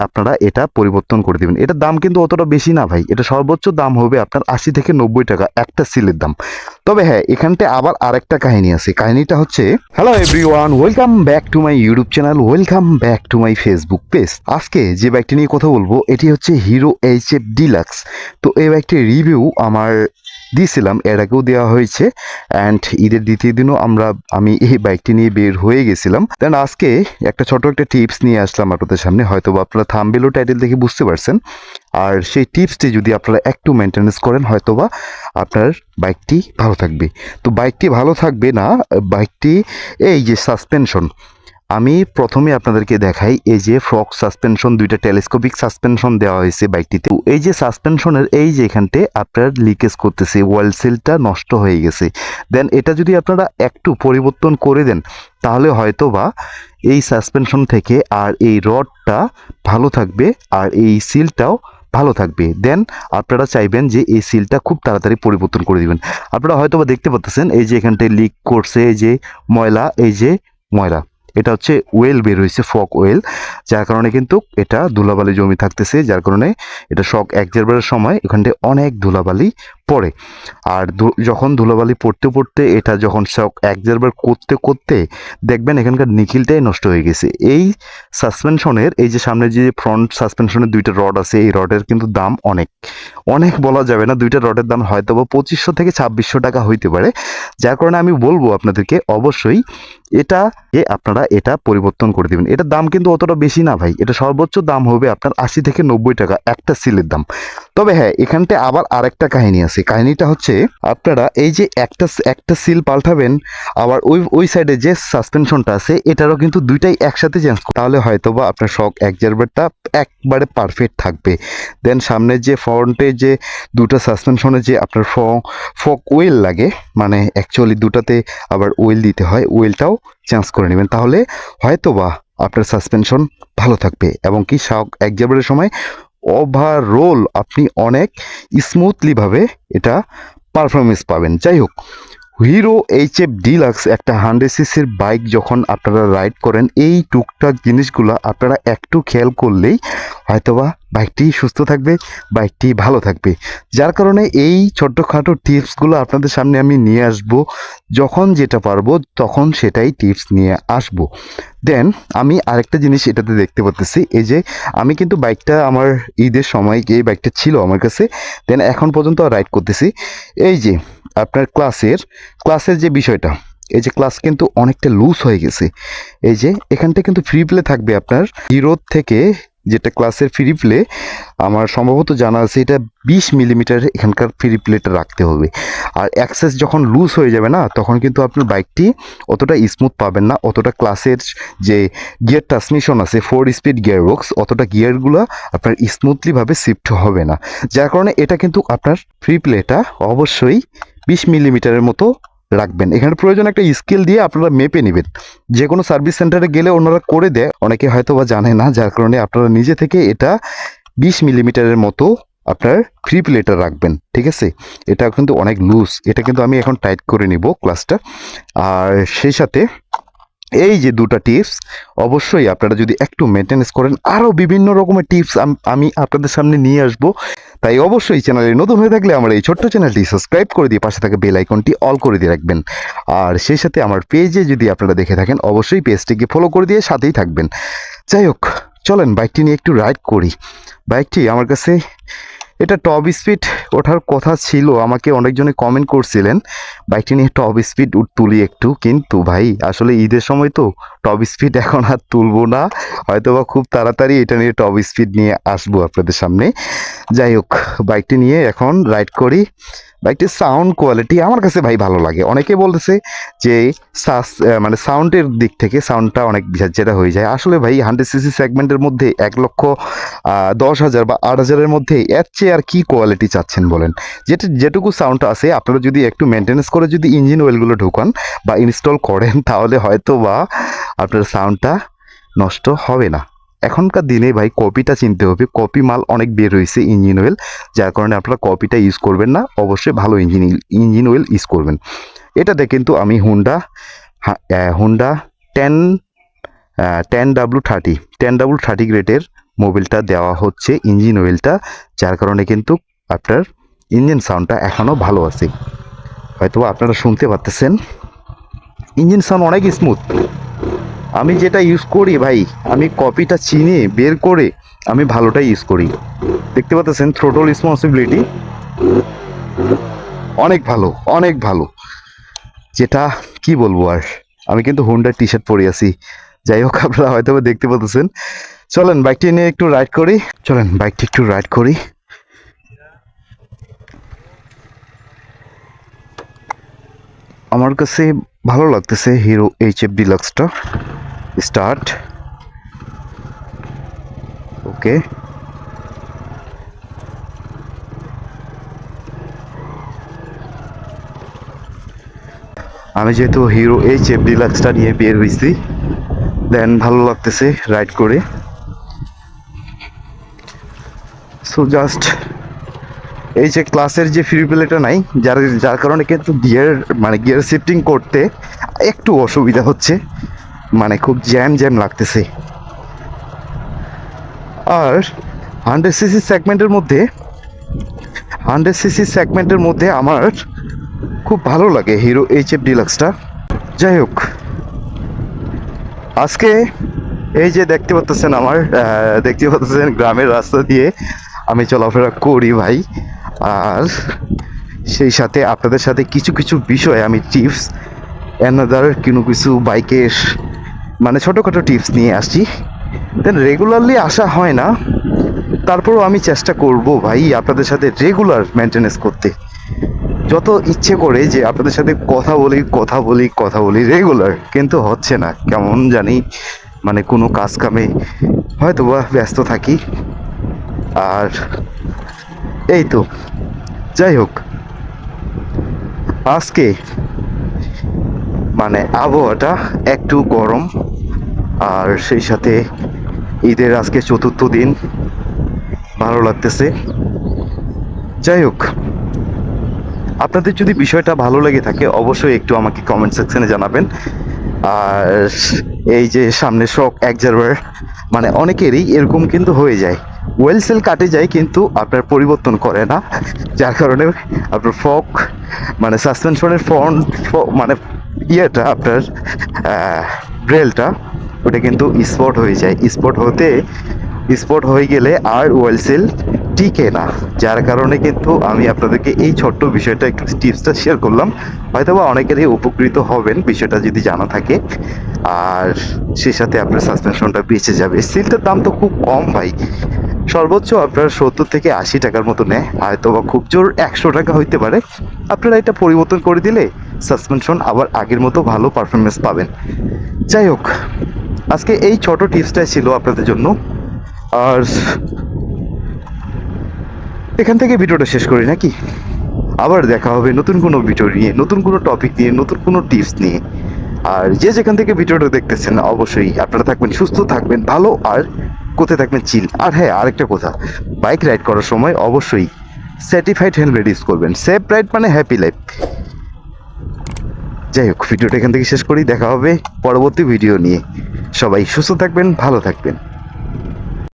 আপনারা এটা পরিবর্তন করে দিবেন। এটার দাম কিন্তু অতটা বেশি না ভাই, এটা সর্বোচ্চ দাম হবে আপনার 80 থেকে 90 টাকা একটা সিলের দাম। তবে হ্যাঁ, এখানতে আবার আরেকটা কাহিনী আছে। কাহিনীটা হচ্ছে, hello everyone, welcome back to my YouTube channel, welcome back to my Facebook page. আজকে যে বাইকটি নিয়ে কথা বলবো এটি হচ্ছে হিরো এইচএফ ডিলাক্স। তো এই বাইকটির রিভিউ আমার দিয়েছিলাম, এর আগেও দেওয়া হয়েছে, অ্যান্ড ঈদের দ্বিতীয় দিনও আমি এই বাইকটি নিয়ে বের হয়ে গেছিলাম। দেন আজকে একটা ছোট একটা টিপস নিয়ে আসলাম আপনাদের সামনে, হয়তো আপনারা থাম্বনেল ও টাইটেল দেখে বুঝতে পারছেন। আর সেই টিপসটি যদি আপনারা একটু মেনটেনেন্স করেন, হয়তোবা আপনার বাইকটি ভালো থাকবে। তো বাইকটি ভালো থাকবে না, বাইকটি এই যে সাসপেনশন, আমি প্রথমে আপনাদেরকে দেখাই, এই যে ফ্রক সাসপেনশন, দুইটা টেলিস্কোপিক সাসপেনশন দেওয়া হয়েছে বাইকটিতে। এই যে সাসপেনশনের এই যে এখানতে আপনার লিকেজ করতেছে, ওয়েল সেলটা নষ্ট হয়ে গেছে। দেন এটা যদি আপনারা একটু পরিবর্তন করে দেন, তাহলে হয়তো বা এই সাসপেনশন থেকে আর এই রডটা ভালো থাকবে, আর এই সিলটাও ভালো থাকবে। দেন আপনারা চাইবেন যে এই সিলটা খুব তাড়াতাড়ি পরিবর্তন করে দিবেন। আপনারা হয়তো বা দেখতে পাচ্ছেন এই যে এখানটায় লিক করছে, এই যে ময়লা, এই যে ময়লা, এটা হচ্ছে ওয়েল বের হয়েছে, ফক ওয়েল, যার কারণে কিন্তু এটা ধুলাবালি জমি থাকতেছে, যার কারণে এটা শক অ্যাবজর্বারের সময় এখানটায় অনেক ধুলাবালি পড়ে। আর যখন ধুলাবালি পড়তে পড়তে এটা যখন শক অ্যাবজর্বার করতে করতে দেখবেন এখানকার নিখিলটাই নষ্ট হয়ে গেছে। এই সাসপেনশনের এই যে সামনে যে ফ্রন্ট সাসপেনশনের দুইটা রড আছে, এই রডের কিন্তু দাম অনেক অনেক বলা যাবে না, দুইটা রডের দাম হয়তো বা 2500 থেকে 2600 টাকা হইতে পারে। যার কারণে আমি বলবো আপনাদেরকে অবশ্যই আপনারা এটা পরিবর্তন করে দিবেন। এটার দাম কিন্তু অতটা বেশি না ভাই, এটা সর্বোচ্চ দাম হবে আপনার 80 থেকে 90 টাকা একটা সিলের দাম। তবে হ্যাঁ, এখানতে আবার আরেকটা কাহিনী আছে। কাহিনীটা হচ্ছে, আপনারা এই যে একটা সিল পাল্টাবেন, আবার ওই সাইডে যে সাসপেনশনটা আছে এটারও কিন্তু দুইটাই একসাথে চেঞ্জ, তাহলে হয়তো বা আপনার শক অ্যাবজর্বারটা একবারে পারফেক্ট থাকবে। দেন সামনে যে ফ্রন্টে যে দুটো সাসপেনশনে যে আপনার ফক ওয়েল লাগে, মানে অ্যাকচুয়ালি দুটাতে আবার ওয়েল দিতে হয়, ওয়েলটাও চেঞ্জ করে নেবেন, তাহলে হয়তোবা আপনার সাসপেনশন ভালো থাকবে, এবং কি শক অ্যাবজর্বারের সময় ওভারঅল আপনি অনেক স্মুথলিভাবে এটা পারফরমেন্স পাবেন। যাই হোক, হিরো এইচএফ ডিলাক্স একটা 100 সিসির বাইক যখন আপনারা রাইড করেন, এই টুকটাক জিনিসগুলো আপনারা একটু খেয়াল করলেই হয়তোবা বাইকটি সুস্থ থাকবে, বাইকটি ভালো থাকবে। যার কারণে এই ছোট্টখাটো টিপসগুলো আপনাদের সামনে আমি নিয়ে আসব, যখন যেটা পারবো তখন সেটাই টিপস নিয়ে আসব। দেন আমি আরেকটা জিনিস এটাতে দেখতে পাচ্ছি, এই যে আমি কিন্তু বাইকটা আমার ঈদের সময় এই বাইকটা ছিল আমার কাছে, দেন এখন পর্যন্ত রাইড করতেছি। এই যে আপনার ক্লাসের যে বিষয়টা, এই যে ক্লাস কিন্তু অনেকটা লুজ হয়ে গেছে। এই যে এখানটা কিন্তু ফ্রি প্লে থাকবে আপনার হিরো থেকে, যেটা ক্লাসের ফ্রি প্লে আমার সম্ভবত জানা আছে, এটা 20 মিলিমিটার এখানকার ফ্রি প্লেটা রাখতে হবে। আর অ্যাক্সেস যখন লুজ হয়ে যাবে না, তখন কিন্তু আপনার বাইকটি অতটা স্মুথ পাবেন না, অতটা ক্লাসের যে গিয়ার ট্রান্সমিশন আছে 4 স্পিড গিয়ার বক্স, অতটা গিয়ারগুলো আপনার স্মুথলিভাবে শিফট হবে না। যার কারণে এটা কিন্তু আপনার ফ্রি প্লেটা অবশ্যই 20 মিলিমিটারের মতো রাখবেন। এখানে প্রয়োজন একটা স্কেল দিয়ে আপনারা মেপে নেবেন। যে কোনো সার্ভিস সেন্টারে গেলে ওনারা করে দেয়, অনেকে হয়তো বা জানে না, যার কারণে আপনারা নিজে থেকে এটা 20 মিলিমিটারের মতো আপনার ফ্রি প্লেটা রাখবেন, ঠিক আছে? এটা কিন্তু অনেক লুজ, এটা কিন্তু আমি এখন টাইট করে নিব ক্লাসটা। আর সেই সাথে এই যে দুটা টিপস অবশ্যই আপনারা যদি একটু মেনটেনেন্স করেন, আরও বিভিন্ন রকমের টিপস আমি আপনাদের সামনে নিয়ে আসব। তাই অবশ্যই চ্যানেলে নতুন হয়ে থাকলে আমার এই ছোট্ট চ্যানেলটি সাবস্ক্রাইব করে দিয়ে পাশে থাকা বেল আইকনটি অল করে দিয়ে রাখবেন। আর সেই সাথে আমার পেজে যদি আপনারা দেখে থাকেন, অবশ্যই পেজটিকে ফলো করে দিয়ে সাথেই থাকবেন। যাই হোক, চলেন বাইকটি নিয়ে একটু রাইড করি। বাইকটি আমার কাছে, এটা টপ স্পিড ওঠার কথা ছিল, আমাকে অনেকজনে কমেন্ট করছিলেন বাইকটি নিয়ে টপ স্পিড তুলি একটু, কিন্তু ভাই আসলে ঈদের সময় তো টপ স্পিড এখন আর তুলবো না, হয়তোবা খুব তাড়াতাড়ি এটা নিয়ে টপ স্পিড নিয়ে আসবো আপনাদের সামনে। যাই হোক, বাইকটি নিয়ে এখন রাইড করি। বাইকটির সাউন্ড কোয়ালিটি আমার কাছে ভাই ভালো লাগে। অনেকে বলতেছে যে মানে সাউন্ডের দিক থেকে সাউন্ডটা অনেক যেটা হয়ে যায়, আসলে ভাই 100 সিসি সেগমেন্টের মধ্যে 1,10,000 বা 8,000-এর মধ্যে এর চেয়ে আর কি কোয়ালিটি চাচ্ছেন বলেন? যেটুকু সাউন্ডটা আছে আপনারা যদি একটু মেনটেনেন্স করে যদি ইঞ্জিন অয়েলগুলো ঢোকান বা ইনস্টল করেন, তাহলে হয়তো বা আপনার সাউন্ডটা নষ্ট হবে না। এখনকার দিনে ভাই কপিটা চিনতে হবে, কপি মাল অনেক বের হয়েছে ইঞ্জিন অয়েল, যার কারণে আপনারা কপিটা ইউজ করবেন না, অবশ্যই ভালো ইঞ্জিন অয়েল ইউজ করবেন। এটাতে কিন্তু আমি হুন্ডা 10W30 গ্রেডের মোবিলটা দেওয়া হচ্ছে, ইঞ্জিন অয়েলটা, যার কারণে কিন্তু আপনার ইঞ্জিন সাউন্ডটা এখনও ভালো আছে। হয়তো আপনারা শুনতে পাচ্ছেন ইঞ্জিন সাউন্ড অনেক স্মুথ। আমি যেটা ইউজ করি ভাই, আমি কপিটা চিনে বের করে আমি ভালোটাই ইউজ করি। দেখতে পাচ্ছেন থ্রোটল রেসপন্সিবিলিটি অনেক ভালো, অনেক ভালো। যেটা কি বলবো আর, আমি কিন্তু হোন্ডার টি শার্ট পরে আছি। যাই হোক, আপনারা হয়তো দেখতে পাচ্ছেন। চলেন বাইকটি নিয়ে একটু রাইড করি, চলেন বাইকটি একটু রাইড করি। আমার কাছে ভালো লাগতেছে হিরো HF ডিলাক্সটা। স্টার্ট, ওকে। আমি যেহেতু হিরো HF ডিলাক্সটা নিয়ে বের হয়েছি, দেন ভালো লাগতেছে রাইড করে। সো জাস্ট এই যে ক্লাসের যে ফ্রি প্লেটা নাই, যার কারণে কিন্তু গিয়ার শিফটিং করতে একটু অসুবিধা হচ্ছে, মানে খুব জ্যাম লাগতেছে। আর 100cc সেগমেন্টের মধ্যে আমার খুব ভালো লাগে হিরো HF ডিলাক্সটা। যাই হোক, আজকে এই যে দেখতে পাচ্ছেন গ্রামের রাস্তা দিয়ে আমি চলাফেরা করি ভাই। আর সেই সাথে আপনাদের সাথে কিছু বিষয় আমি টিপস কিছু বাইকের মানে ছোটোখাটো টিপস নিয়ে আসছি। দেন রেগুলারলি আসা হয় না, তারপরও আমি চেষ্টা করব ভাই আপনাদের সাথে রেগুলার মেনটেনেন্স করতে। যত ইচ্ছে করে যে আপনাদের সাথে কথা বলি রেগুলার, কিন্তু হচ্ছে না, কেমন জানি মানে কোনো কাজ কামে হয়তো বা ব্যস্ত থাকি। আর এই তো, যাই হোক, আজকে মানে আবহাওয়াটা একটু গরম, আর সেই সাথে ঈদের আজকে 4র্থ দিন, ভালো লাগতেছে। যাই হোক, আপনাদের যদি বিষয়টা ভালো লেগে থাকে অবশ্যই একটু আমাকে কমেন্ট সেকশনে জানাবেন। আর এই যে সামনে শক অ্যাবজর্ভার, মানে অনেকেরই এরকম কিন্তু হয়ে যায়, ওয়েল সেল কাটে যায় কিন্তু আপনার পরিবর্তন করে না, যার কারণে আপনার ফক মানে সাসপেনশনের ফ্রন্ট মানে ইয়েটা আপনার ব্রেলটা ওটা কিন্তু স্পট হয়ে যায়। স্পট হয়ে গেলে আর ওয়েল সেল টিকে না, যার কারণে কিন্তু আমি আপনাদেরকে এই ছোট্ট বিষয়টা একটু টিপসটা শেয়ার করলাম। হয়তোবা অনেকেরই উপকৃত হবেন বিষয়টা যদি জানা থাকে। আর সেই সাথে আপনার সাসপেনশনটা বেঁচে যাবে। সিলটার দাম তো খুব কম ভাই, সর্বোচ্চ আপনার 70 থেকে 80 টাকার মতো নেয়, হয়তোবা খুব জোর 100 টাকা হইতে পারে। আপনারা এটা পরিবর্তন করে দিলে সাসপেনশন আবার আগের মতো ভালো পারফরমেন্স পাবেন। যাই হোক, আজকে এই ছোট টিপসটাই ছিল আপনাদের জন্য। আর এখান থেকে ভিডিওটা শেষ করি নাকি? আবার দেখা হবে নতুন কোনো ভিডিও নিয়ে, নতুন কোনো টপিক নিয়ে, নতুন কোনো টিপস নিয়ে। আর যে যেখান থেকে ভিডিওটা দেখতেছেন অবশ্যই আপনারা থাকবেন সুস্থ, থাকবেন ভালো, আর কোথায় থাকবেন চিল। আর হ্যাঁ, আরেকটা কথা, বাইক রাইড করার সময় অবশ্যই সার্টিফাইড হেলমেট ইউজ করবেন। সেফ রাইড মানে হ্যাপি লাইফ। যাই হোক, ভিডিওটা এখান থেকে শেষ করি, দেখা হবে পরবর্তী ভিডিও নিয়ে। সবাই সুস্থ থাকবেন, ভালো থাকবেন।